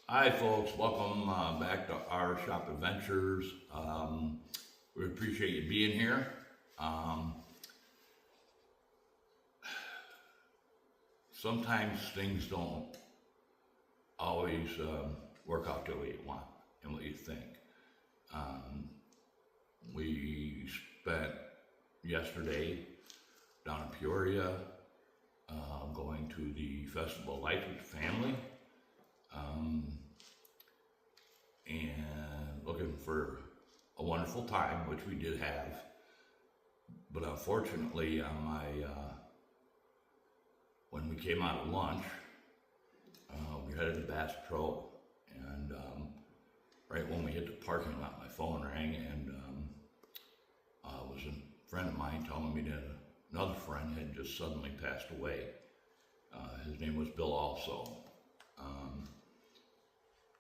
Hi, folks. Welcome back to our shop adventures. We appreciate you being here. Um, Sometimes things don't always work out the way you want and what you think. Um, we spent yesterday down in Peoria going to the Festival of Lights with the family. Um, and looking for a wonderful time, which we did have. But unfortunately, on my when we came out of lunch, we headed to Bass Pro, and right when we hit the parking lot, my phone rang, and was a friend of mine telling me that another friend had just suddenly passed away. His name was Bill, also.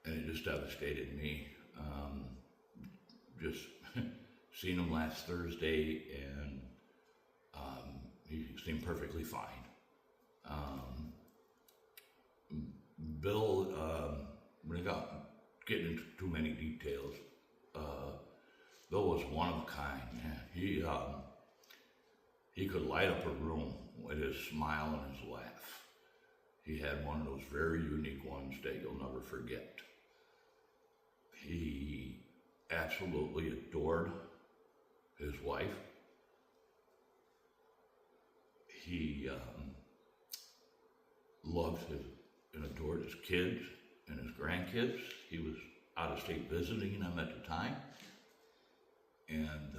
And it just devastated me. Just seen him last Thursday, and he seemed perfectly fine. Bill, without getting into too many details, Bill was one of a kind. Man. He could light up a room with his smile and his laugh. He had one of those very unique ones that you'll never forget. He absolutely adored his wife. He loved his and adored his kids and his grandkids. He was out of state visiting them at the time. And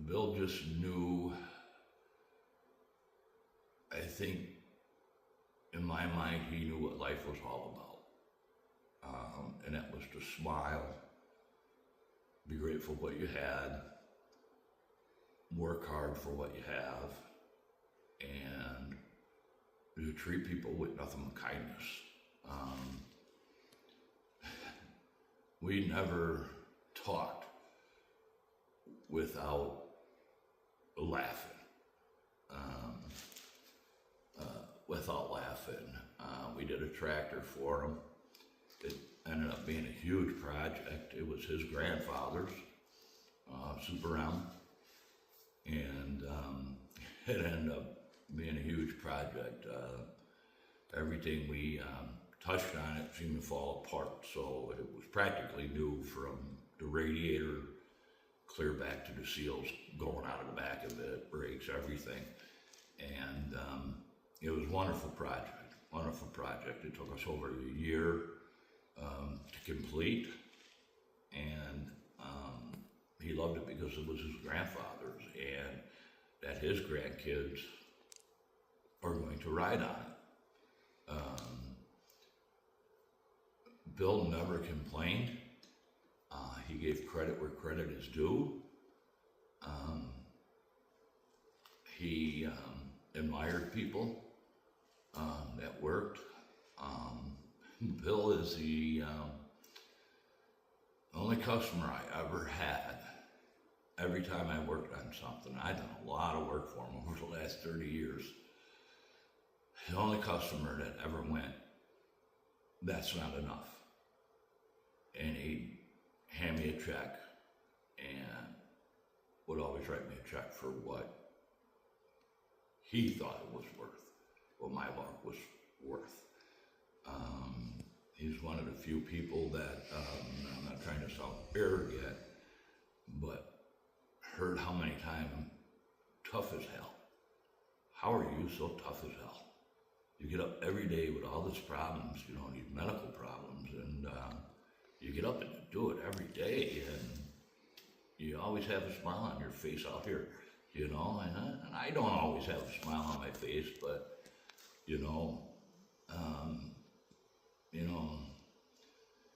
Bill just knew, I think, in my mind, he knew what life was all about. And that was to smile, be grateful for what you had, work hard for what you have, and to treat people with nothing but kindness. We never talked without laughing. We did a tractor for him. It ended up being a huge project. It was his grandfather's, Super M, and it ended up being a huge project. Everything we touched on it seemed to fall apart, so it was practically new from the radiator clear back to the seals going out of the back of it, brakes, everything. And it was a wonderful project. It took us over a year to complete, and he loved it because it was his grandfather's, and that his grandkids are going to ride on it. Bill never complained. He gave credit where credit is due. He admired people that worked. Bill is the only customer I ever had. Every time I worked on something, I've done a lot of work for him over the last 30 years. The only customer that ever went, that's not enough. And he'd hand me a check and would always write me a check for what he thought it was worth, what my work was worth. He's one of the few people that, I'm not trying to sound arrogant, but heard how many times tough as hell. How are you so tough as hell? You get up every day with all these problems, these medical problems, and you get up and do it every day, and you always have a smile on your face out here, and I don't always have a smile on my face, but,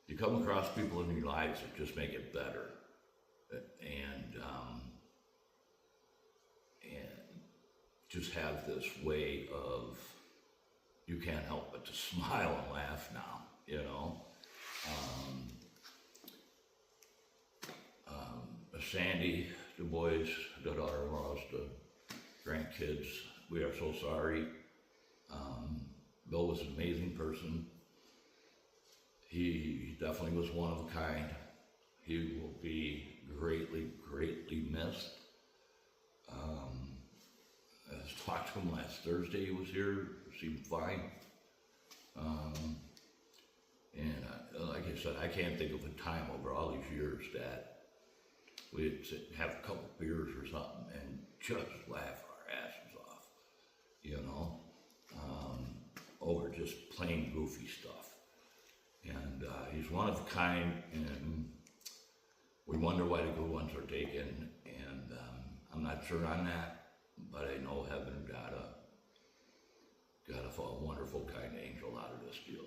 you come across people in your lives that just make it better, and just have this way of, you can't help but to smile and laugh now, Sandy, the boys, the daughter-in-laws, the grandkids, we are so sorry. Bill was an amazing person. He definitely was one of a kind. He will be greatly, greatly missed. I talked to him last Thursday. He was here, seemed fine. And like I said, I can't think of a time over all these years that we'd sit and have a couple beers or something and just laugh our asses off, you know, over just plain goofy stuff. And he's one of a kind, and we wonder why the good ones are taken. And I'm not sure on that, but I know heaven got a wonderful, kind angel out of this deal.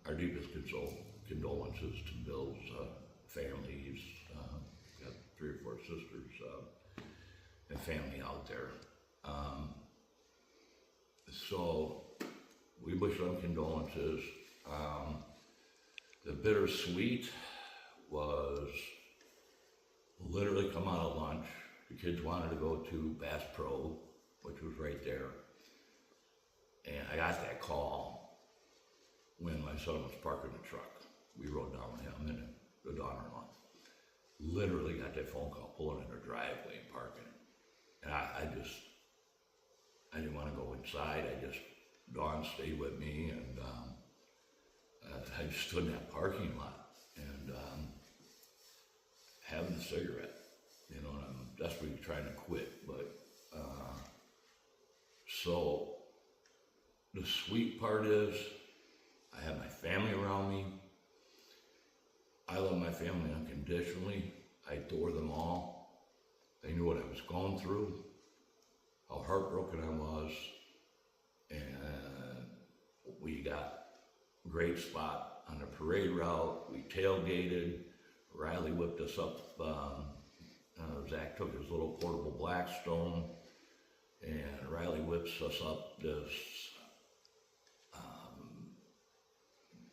Our deepest condolences to Bill's family. He's got 3 or 4 sisters and family out there. So we wish them condolences. The bittersweet was literally come out of lunch. The kids wanted to go to Bass Pro, which was right there. And I got that call when my son was parking the truck. We rode down with him and the daughter-in-law. Literally got that phone call pulling in her driveway and parking. And I didn't want to go inside. Dawn stayed with me, and I just stood in that parking lot and having a cigarette, you know, and I'm desperately trying to quit, but so the sweet part is I have my family around me. I love my family unconditionally. I adore them all. They knew what I was going through, how heartbroken I was, and we got a great spot on the parade route. We tailgated. Riley whipped us up. Zach took his little portable Blackstone, and Riley whips us up this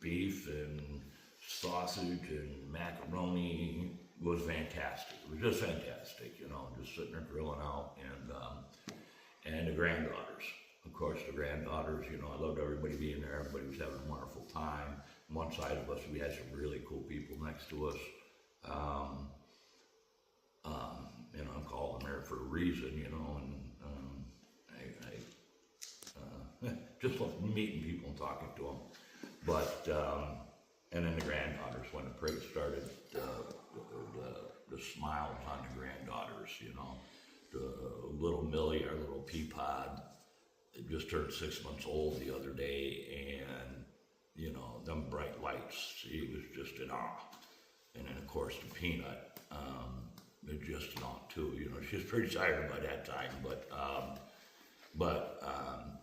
beef and sausage and macaroni. It was fantastic. It was just fantastic, you know, just sitting there grilling out, and the granddaughters. Of course, the granddaughters, you know, I loved everybody being there. Everybody was having a wonderful time. On one side of us, we had some really cool people next to us. You know, I'm calling there for a reason, you know, and I just love meeting people and talking to them. But, and then the granddaughters, when the parade started, the smiles on the granddaughters, you know, the little Millie, our little Peapod, it just turned 6 months old the other day, and, you know, them bright lights, he was just in awe. And then, of course, the Peanut, is just in awe too. You know, she's pretty tired by that time, but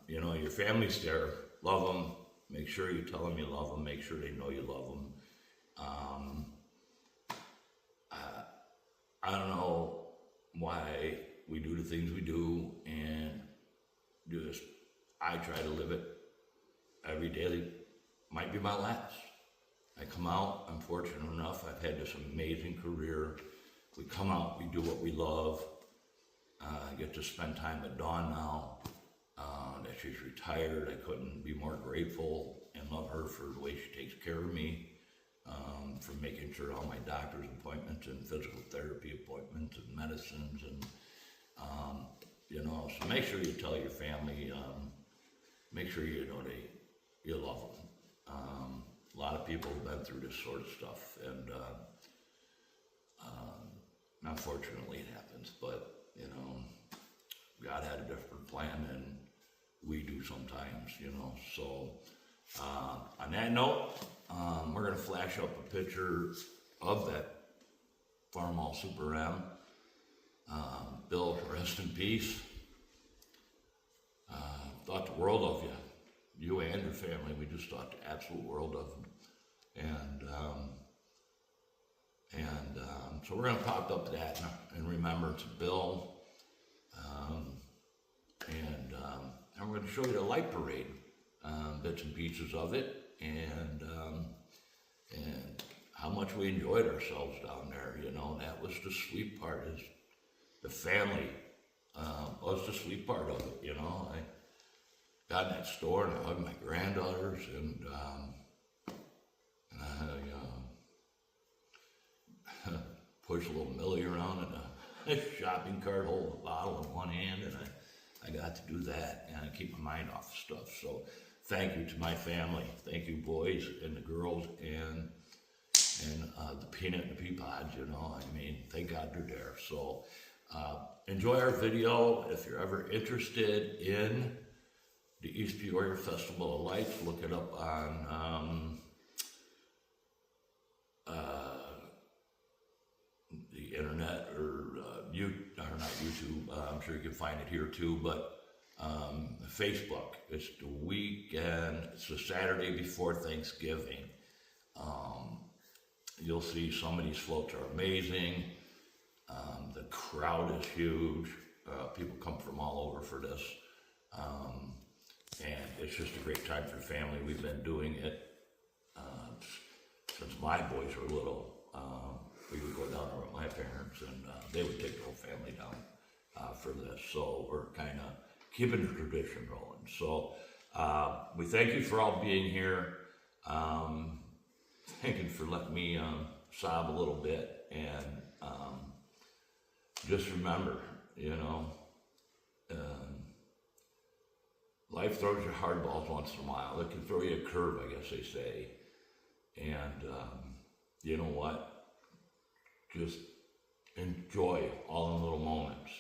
you know, your family's there, love them, make sure you tell them you love them, make sure they know you love them. I don't know why we do the things we do, and just, I try to live it every day. Might be my last. I come out, I'm fortunate enough, I've had this amazing career. We come out, we do what we love. I get to spend time with Dawn now, that she's retired. I couldn't be more grateful and love her for the way she takes care of me, for making sure all my doctor's appointments and physical therapy appointments and medicines, and you know, so make sure you tell your family, make sure you know you love them. A lot of people have been through this sort of stuff, and unfortunately it happens, but you know, God had a different plan than we do sometimes, you know. So on that note, we're going to flash up a picture of that Farmall Super M. Bill, rest in peace. Thought the world of you. You and your family, we just thought the absolute world of them. So we're going to pop up that in remembrance of Bill. And we're going to show you the light parade, bits and pieces of it, and how much we enjoyed ourselves down there. You know, that was the sweet part, is the family Well, it's the sweet part of it, you know. I got in that store and I hugged my granddaughters, and I pushed a little Millie around in a shopping cart, holding a bottle in one hand, and I got to do that, and I keep my mind off of stuff. So thank you to my family. Thank you, boys and the girls, and the peanut and the pea pods, you know. I mean, thank God they're there. So enjoy our video. If you're ever interested in the East Peoria Festival of Lights, look it up on the internet, or not YouTube. I'm sure you can find it here too, but Facebook. It's the weekend. It's the Saturday before Thanksgiving. You'll see some of these floats are amazing. The crowd is huge. People come from all over for this. And it's just a great time for the family. We've been doing it since my boys were little. We would go down there with my parents, and they would take the whole family down for this. So we're kind of keeping the tradition rolling. So we thank you for all being here. Thank you for letting me sob a little bit. And just remember, you know, life throws you hardballs once in a while. It can throw you a curve, I guess they say. And you know what? Just enjoy all the little moments.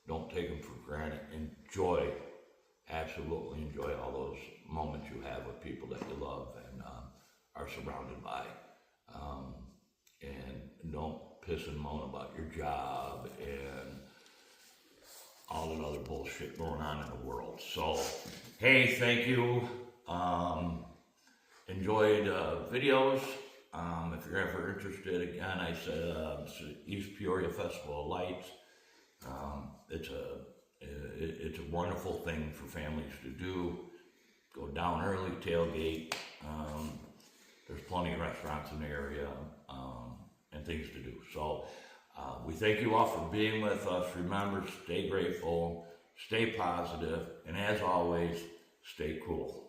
Don't take them for granted. Enjoy, absolutely enjoy all those moments you have with people that you love and are surrounded by. And don't piss and moan about your job and all that other bullshit going on in the world. So, hey, thank you. Enjoyed videos. If you're ever interested, again, I said it's the East Peoria Festival of Lights. It's a wonderful thing for families to do. Go down early, tailgate. There's plenty of restaurants in the area and things to do. So we thank you all for being with us. Remember, stay grateful, stay positive, and as always, stay cool.